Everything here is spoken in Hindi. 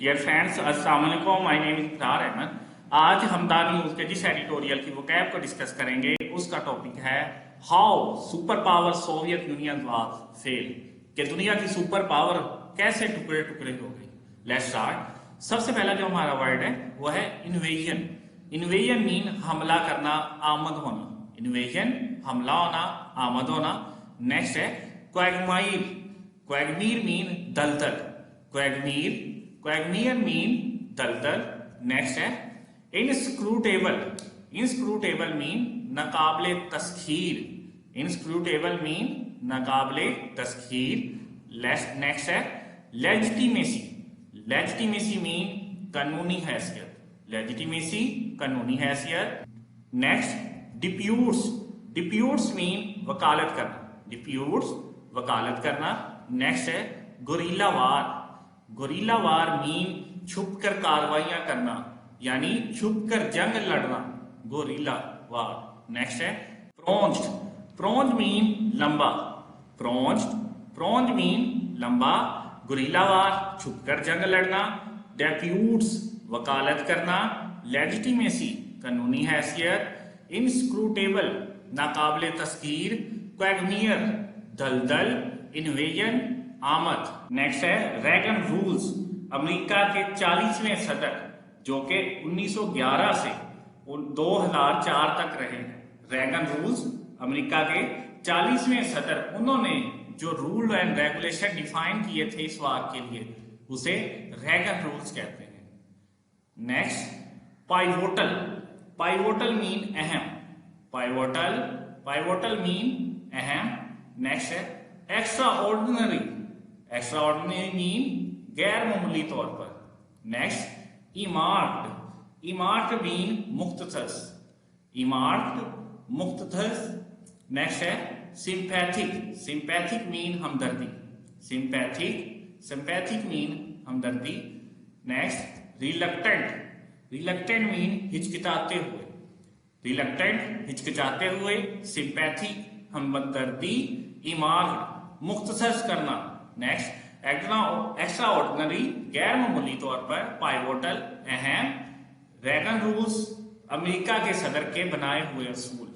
डियर फ्रेंड्स, अस्सलाम वालेकुम। माय नेम इज इकरार अहमद। आज हम द न्यूज के जिस एडिटोरियल की वोकैब को डिस्कस करेंगे उसका टॉपिक है how super power Soviet union was fail, कि दुनिया की सुपर पावर कैसे टुकड़े टुकड़े हो गई। Let's start. सबसे पहला जो हमारा वर्ड है वो है इन्वेजन। इन्वेजन मीन हमला करना, आमद होना। इन्वेजन हमला होना, आमद होना। नेक्स्ट है क्वैगमाइर। क्वैगमीर मीन दलदल। क्वैगमीर क्वैगमियर मीन दलदल। नेक्स्ट है inscrutable. Inscrutable mean नाकाबिले तस्खीर। Inscrutable mean नाकाबिले तस्खीर। Next है लेजिटिमेसी। लेजिटिमेसी मीन कानूनी हैसियत। लेजिटिमेसी कानूनी हैसियत। नेक्स्ट डिप्यूट्स। डिप्यूट्स मीन वकालत करना। डिप्यूट्स वकालत करना। नेक्स्ट है गोरिल्ला वार। गोरिल्ला वार मीन छुपकर कार्रवाइयां करना, यानी छुपकर जंग लड़ना, गोरिल्ला वार। नेक्स्ट है प्रोंज्ड। प्रोंज मीन लंबा। प्रोंज्ड प्रोंज मीन लंबा। गोरिल्ला वार छुपकर जंग लड़ना। डेप्यूट्स वकालत करना। लेजिटिमेसी कानूनी हैसियत। इनस्क्रूटेबल नाकाबिले तस्खीर। क्वैगमियर दलदल। इन्वेजन आमद। नेक्स्ट है रैगन रूल्स। अमेरिका के 40वें सदर जो कि 1911 से 2004 तक रहे हैं। रैगन रूल्स अमेरिका के 40वें सदर, उन्होंने जो रूल एंड रेगुलेशन डिफाइन किए थे इस वार के लिए उसे रैगन रूल्स कहते हैं। Next pivotal. पाइवोटल मीन अहम। पाइवोटल पाइवोटल मीन अहम। नेक्स्ट है extra ordinary. Extra ordinary mean गैर मामूली तौर पर। नेक्स्ट इमार्क्ड। इमार्क्ड मीन मुख्तसस। इमार्क्ड मुख्तसस। नेक्स्ट है सिंपैथिक। सिंपैथिक मीन हमदर्दी। सिंपैथिक सिंपैथिक मीन हमदर्दी। Next reluctant. रिलक्टेंट मीन हिचकिचाते हुए। रिलक्टेंट हिचकिचाते हुए। सिंपैथिक हमदर्दी। इमार्क्ड मुख्तसस करना। नेक्स्ट एक्स्ट्रा ऑर्डिनरी गैर मामूली तौर पर। पाइवोटल अहम। रैगन रूल्स अमेरिका के सदर के बनाए हुए असूल।